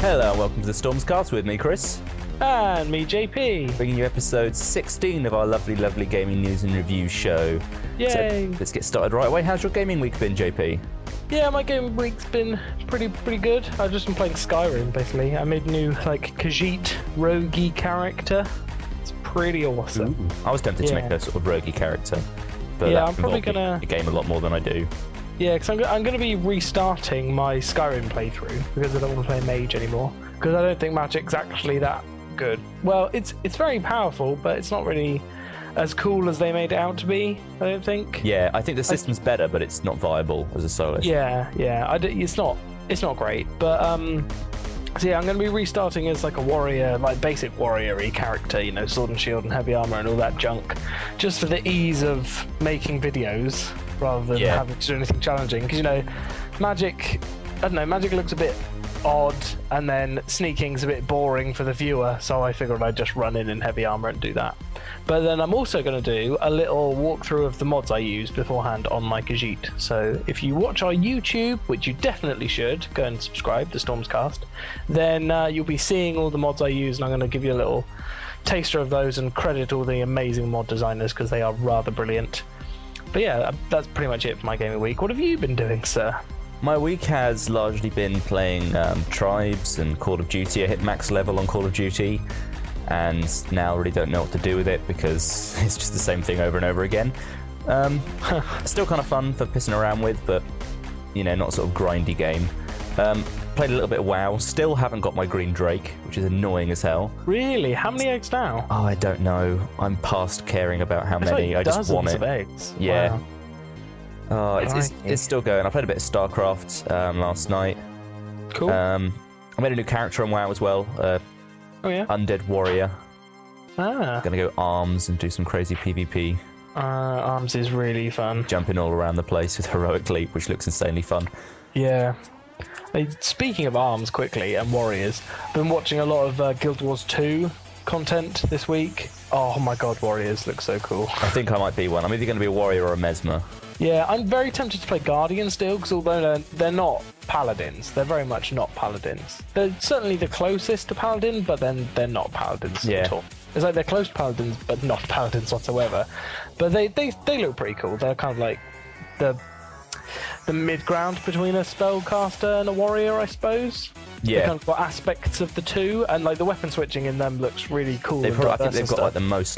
Hello and welcome to the Stormscast with me, Chris. And me, JP. Bringing you episode 16 of our lovely gaming news and review show. Yay! So, let's get started right away. How's your gaming week been, JP? Yeah, my gaming week's been pretty good. I've just been playing Skyrim, basically. I made a new, Khajiit roguey character. It's pretty awesome. Ooh. I was tempted to make a sort of roguey character. But yeah, I'm probably gonna the game a lot more than I do. Yeah, because I'm going to be restarting my Skyrim playthrough because I don't want to play Mage anymore. Because I don't think Magic's actually that good. Well, it's very powerful, but it's not really as cool as they made it out to be, I don't think. Yeah, I think the system's better, but it's not viable as a soloist. Yeah, it's not great. But, so yeah, I'm going to be restarting as like a warrior, like basic warrior-y character, you know, sword and shield and heavy armor and all that junk. Just for the ease of making videos, rather than having to do anything challenging. Because, you know, Magic looks a bit odd, and then sneaking's a bit boring for the viewer, so I figured I'd just run in heavy armor and do that. But then I'm also going to do a little walkthrough of the mods I used beforehand on my Khajiit. So if you watch our YouTube, which you definitely should, go and subscribe to Stormscast, then you'll be seeing all the mods I use, and I'm going to give you a little taster of those and credit all the amazing mod designers because they are rather brilliant. But yeah, that's pretty much it for my gaming week. What have you been doing, sir? My week has largely been playing Tribes and Call of Duty. I hit max level on Call of Duty, and now really don't know what to do with it because it's just the same thing over and over again. Still kind of fun for pissing around with, but, you know, not sort of grindy game. Played a little bit of WoW. Still haven't got my Green Drake, which is annoying as hell. Really? How many eggs now? Oh, I don't know. I'm past caring about how many. Like I just want it. Of eggs. Yeah. Wow. Oh, it's still going. I played a bit of StarCraft last night. Cool. I made a new character on WoW as well. Oh yeah. Undead Warrior. Ah. Gonna go Arms and do some crazy PvP. Arms is really fun. Jumping all around the place with Heroic Leap, which looks insanely fun. Yeah. Speaking of Arms quickly and Warriors, I've been watching a lot of Guild Wars 2 content this week. Oh my god, Warriors look so cool. I think I might be one. I'm either going to be a Warrior or a Mesmer. Yeah, I'm very tempted to play Guardian still, because although they're not Paladins, they're very much not Paladins. They're certainly the closest to Paladin, but then they're not Paladins at all. It's like they're close to Paladins, but not Paladins whatsoever. But they look pretty cool. They're kind of like the mid-ground between a spellcaster and a warrior, I suppose. Yeah. They kind of got aspects of the two, and like the weapon switching in them looks really cool. I think they've got like the most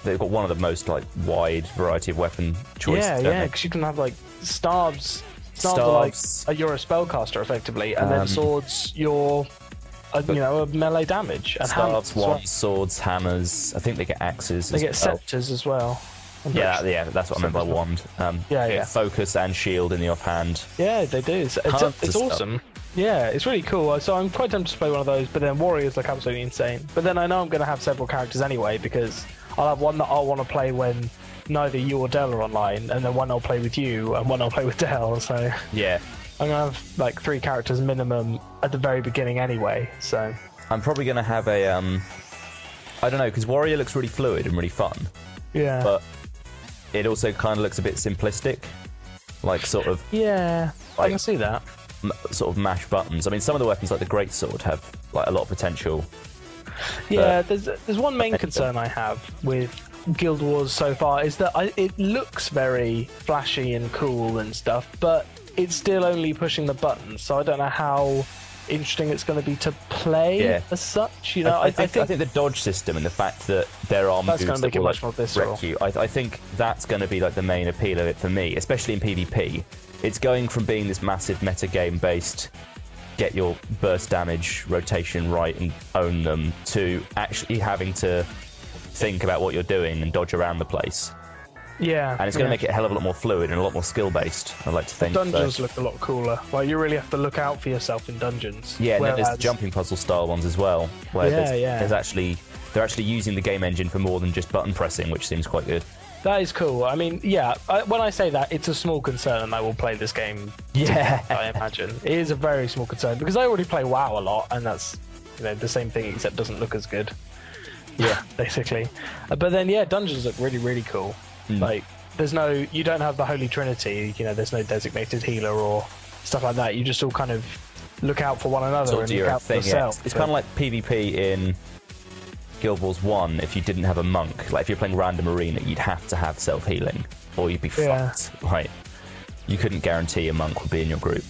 they've got one of the most wide variety of weapon choices. Yeah, because you can have like staves. Staves are like you're a spellcaster effectively, and then swords you're a melee damage. And staves, wands, swords, hammers. I think they get axes. They get scepters as well. Yeah, that's what I meant by wand. Focus and shield in the offhand. Yeah, they do. It's awesome. Yeah, it's really cool. So I'm quite tempted to play one of those, but then Warriors look absolutely insane. But then I know I'm going to have several characters anyway, because I'll have one that I'll want to play when neither you or Dell are online, and then one I'll play with you, and one I'll play with Dell, so... Yeah. I'm going to have, like, 3 characters minimum at the very beginning anyway, so... I'm probably going to have a, I don't know, because Warrior looks really fluid and really fun. Yeah. But it also kind of looks a bit simplistic. Like, sort of... Yeah, I can see that. Sort of mash buttons. I mean, some of the weapons, like the Greatsword, have, like, a lot of potential. Yeah, there's one main concern I have with Guild Wars so far, is that it looks very flashy and cool and stuff, but it's still only pushing the buttons, so I don't know how interesting it's going to be to play as such. You know, I think the dodge system and the fact that there are moves going to make it much more visceral. Wreck you, I think that's going to be like the main appeal of it for me, especially in PvP. It's going from being this massive meta game based get your burst damage rotation right and own them, to actually having to think about what you're doing and dodge around the place. Yeah. And it's going to make it a hell of a lot more fluid and a lot more skill based, I like to think. Dungeons look a lot cooler. Like, you really have to look out for yourself in dungeons. Yeah, and then there's the jumping puzzle style ones as well, where they're actually using the game engine for more than just button pressing, which seems quite good. That is cool. I mean, yeah, when I say that, it's a small concern, and I will play this game. Yeah, I imagine it is a very small concern because I already play WoW a lot, and that's the same thing except doesn't look as good. Yeah, basically. But then dungeons look really, really cool. Like, you don't have the Holy Trinity. There's no designated healer or stuff like that. You just all kind of look out for one another sort of and do look your out for thing. Yeah. yourself. It's kind of like PvP in Guild Wars 1. If you didn't have a monk, like if you're playing random arena, you'd have to have self-healing, or you'd be fucked. Like, you couldn't guarantee a monk would be in your group.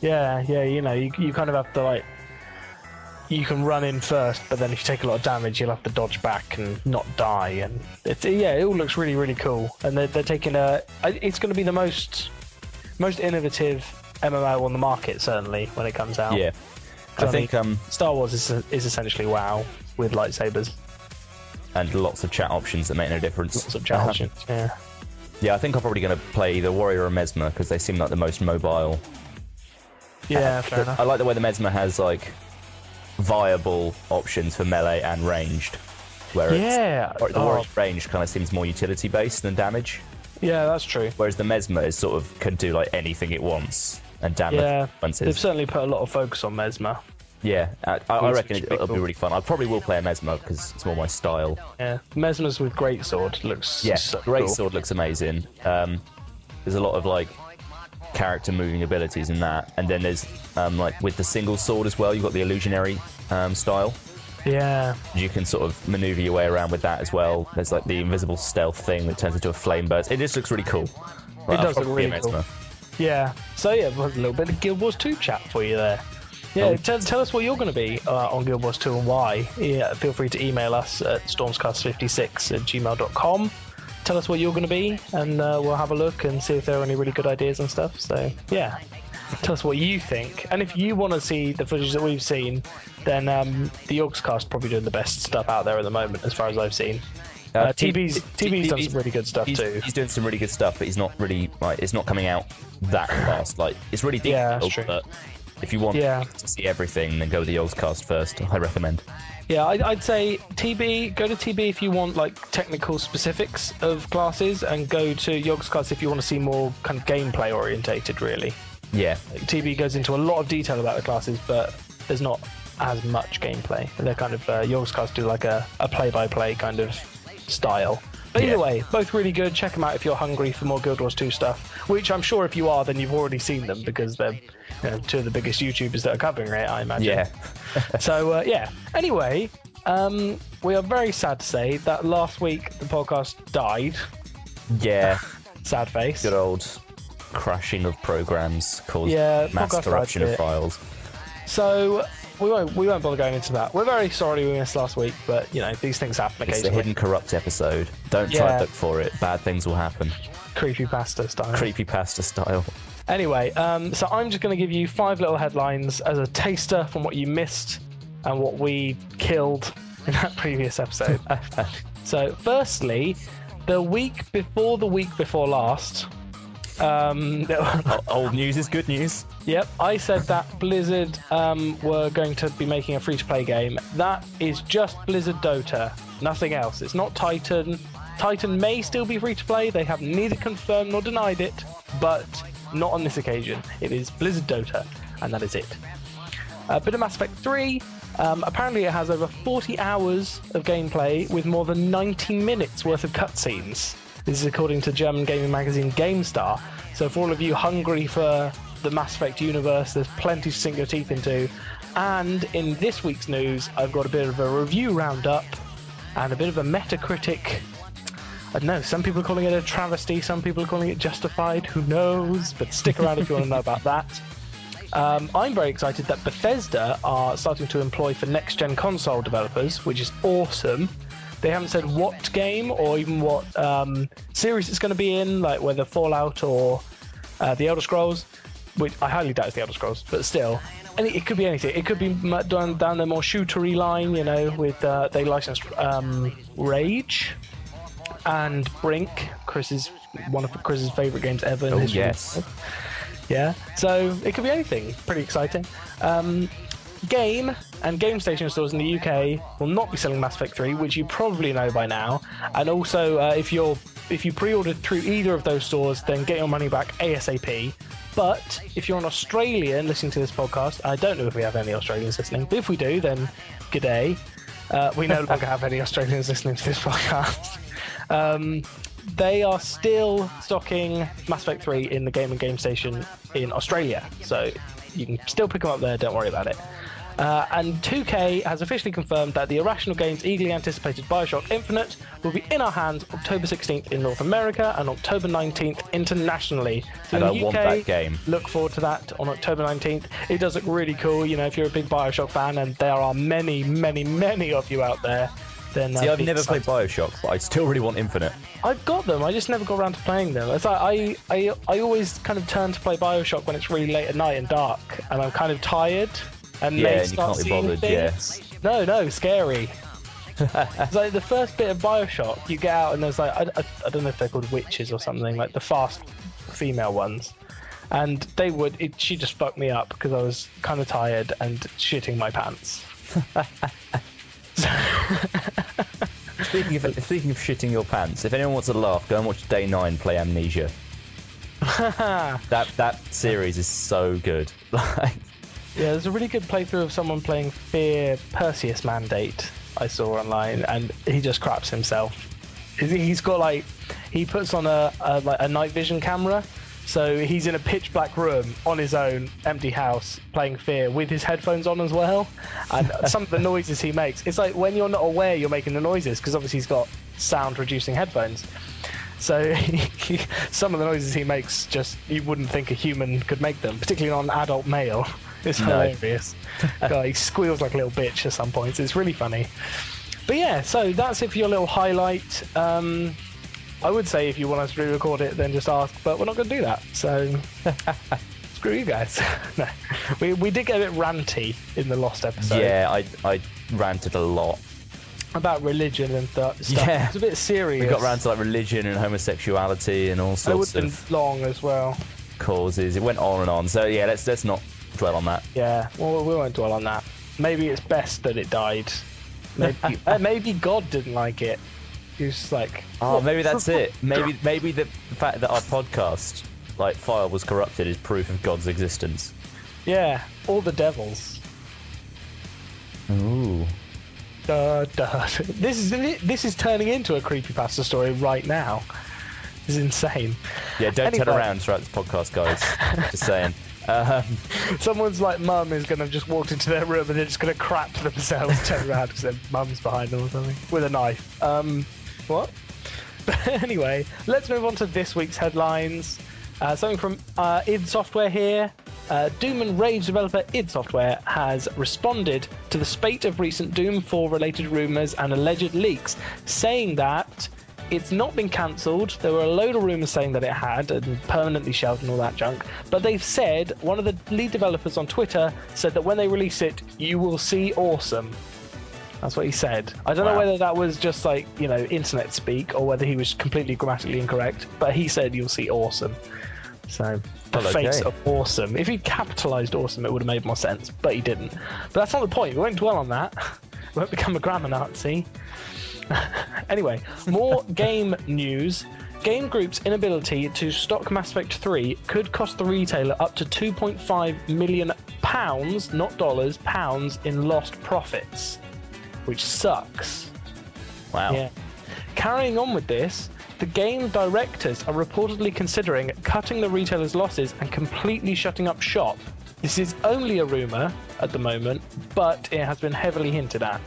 Yeah, you know, you kind of have to, like, you can run in first, but then if you take a lot of damage, you'll have to dodge back and not die. And it all looks really, really cool. And they're taking it's going to be the most innovative MMO on the market, certainly, when it comes out. Yeah, I think Star Wars is essentially WoW with lightsabers and lots of chat options that make no difference. Lots of chat options. Yeah. Yeah, I think I'm probably going to play either Warrior or Mesmer because they seem like the most mobile. Yeah, fair enough. I like the way the Mesmer has like viable options for melee and ranged, whereas the Warrior range kind of seems more utility based than damage. Yeah, that's true. Whereas the Mesmer is sort of can do like anything it wants and damage. Yeah, once they've certainly put a lot of focus on Mesmer. Yeah, I reckon it'll be really fun. I probably will play a Mesmer because it's more my style. Yeah, Mesmer's with Greatsword looks so Greatsword cool. looks amazing. There's a lot of like character moving abilities in that, and then there's like with the single sword as well, you've got the illusionary style. Yeah, you can sort of maneuver your way around with that as well. There's like the invisible stealth thing that turns into a flame burst. It just looks really cool. It does look really cool. Yeah, so yeah, a little bit of Guild Wars 2 chat for you there. Yeah, tell us what you're going to be on Guild Wars 2 and why. Yeah, feel free to email us at stormscast56@gmail.com. Tell us what you're going to be, and we'll have a look and see if there are any really good ideas and stuff. So, yeah, tell us what you think. And if you want to see the footage that we've seen, then the Stormscast probably doing the best stuff out there at the moment, as far as I've seen. TB's done some really good stuff too. He's doing some really good stuff, but he's not really like it's not coming out that fast. Like it's really detailed, yeah, that's true. But if you want to see everything, then go with the Stormscast first. I recommend. Yeah, I'd say TB. Go to TB if you want like technical specifics of classes, and go to Stormscast if you want to see more kind of gameplay orientated. Really. Yeah. TB goes into a lot of detail about the classes, but there's not as much gameplay. They're kind of Stormscast do like a play-by-play kind of style. But either way, both really good. Check them out if you're hungry for more Guild Wars 2 stuff, which I'm sure if you are, then you've already seen them because they're two of the biggest YouTubers that are covering it, I imagine. Yeah. So, yeah. Anyway, we are very sad to say that last week the podcast died. Yeah. Sad face. Good old crashing of programs caused mass corruption of files. So we won't bother going into that. We're very sorry we missed last week, but these things happen occasionally. It's the hidden corrupt episode. Don't try to look for it. Bad things will happen. Creepypasta style. Anyway, so I'm just going to give you 5 little headlines as a taster from what you missed and what we killed in that previous episode. So, firstly, the week before last. Old news is good news. Yep, I said that Blizzard were going to be making a free-to-play game. That is just Blizzard Dota, nothing else. It's not Titan. Titan may still be free-to-play. They have neither confirmed nor denied it, but not on this occasion. It is Blizzard Dota, and that is it. A bit of Mass Effect 3. Apparently it has over 40 hours of gameplay with more than 90 minutes worth of cutscenes. This is according to German gaming magazine GameStar. So for all of you hungry for the Mass Effect universe, there's plenty to sink your teeth into. And in this week's news, I've got a bit of a review roundup and a bit of a Metacritic. I don't know, some people are calling it a travesty, some people are calling it justified, who knows? But stick around if you want to know about that. I'm very excited that Bethesda are starting to employ for next-gen console developers, which is awesome. They haven't said what game or even what series it's going to be in, like whether Fallout or The Elder Scrolls, which I highly doubt it's The Elder Scrolls, but still. And it could be anything. It could be done down the more shootery line, with they licensed Rage and Brink, one of Chris's favourite games ever. Oh, yes. Yeah, so it could be anything. Pretty exciting. Game and Game Station stores in the UK will not be selling Mass Effect 3, which you probably know by now. And also, if you pre-ordered through either of those stores, then get your money back ASAP. But if you're an Australian listening to this podcast, I don't know if we have any Australians listening, but if we do, then g'day. We no longer have any Australians listening to this podcast. they are still stocking Mass Effect 3 in the Game Station in Australia, so you can still pick them up there, don't worry about it. And 2K has officially confirmed that the Irrational Games' eagerly anticipated Bioshock Infinite will be in our hands October 16th in North America and October 19th internationally. So and in I the UK, want that game. Look forward to that on October 19th. It does look really cool, you know, if you're a big Bioshock fan, and there are many, many, many of you out there. Then See, I've never played Bioshock, but I still really want Infinite. I've got them, I just never got around to playing them. It's like I always kind of turn to play Bioshock when it's really late at night and dark, and I'm kind of tired. And yeah, they and you can't be bothered, things. Yeah. No, scary. It's like the first bit of Bioshock, you get out and there's like, I don't know if they're called witches or something, like the fast female ones. And she just fucked me up because I was kind of tired and shitting my pants. Speaking of shitting your pants, if anyone wants to laugh, go and watch Day 9 play Amnesia. that series is so good. Yeah, there's a really good playthrough of someone playing Fear Perseus Mandate I saw online, and he just craps himself. He's got he puts on a night vision camera, so he's in a pitch black room on his own, empty house, playing Fear with his headphones on as well. And some of the noises he makes, it's like when you're not aware you're making the noises, because obviously he's got sound reducing headphones. So some of the noises he makes, just you wouldn't think a human could make them, particularly on an adult male. It's hilarious. God, he squeals like a little bitch at some points. It's really funny. But yeah, so that's it for your little highlight. I would say if you want us to re-record it, then just ask, but we're not going to do that. So screw you guys. No, we did get a bit ranty in the Lost episode. Yeah, I ranted a lot. About religion and stuff. Yeah. It's a bit serious. We got around to like religion and homosexuality and all sorts of... It would have been long as well. Causes. It went on and on. So yeah, let's not dwell on that. Yeah, well, we won't dwell on that. Maybe it's best that it died. Maybe God didn't like it. He was just like... Oh, maybe that's it. Maybe the fact that our podcast file was corrupted is proof of God's existence. Yeah, or the devils. Ooh. This is turning into a creepypasta story right now. This is insane. Yeah, don't turn around throughout this podcast, guys. Just saying. Someone's mum is going to just walk into their room and they're just going to crap themselves, turn around because their mum's behind them or something with a knife. What? But anyway, let's move on to this week's headlines. Something from id Software here. Doom and Rage developer id Software has responded to the spate of recent Doom 4 related rumours and alleged leaks, saying that it's not been cancelled. There were a load of rumours saying that it had and permanently shelved and all that junk. But they've said, one of the lead developers on Twitter said that when they release it, you will see awesome. That's what he said. I don't know whether that was just internet speak or whether he was completely grammatically incorrect, but he said you'll see awesome. So the face of awesome. If he capitalised awesome, it would have made more sense, but he didn't. But that's not the point. We won't dwell on that. We won't become a grammar Nazi. Anyway, more game news. Game Group's inability to stock Mass Effect 3 could cost the retailer up to £2.5 million, not dollars, pounds in lost profits, which sucks. Wow. Yeah. Carrying on with this, the game directors are reportedly considering cutting the retailer's losses and completely shutting up shop. This is only a rumour at the moment, but it has been heavily hinted at.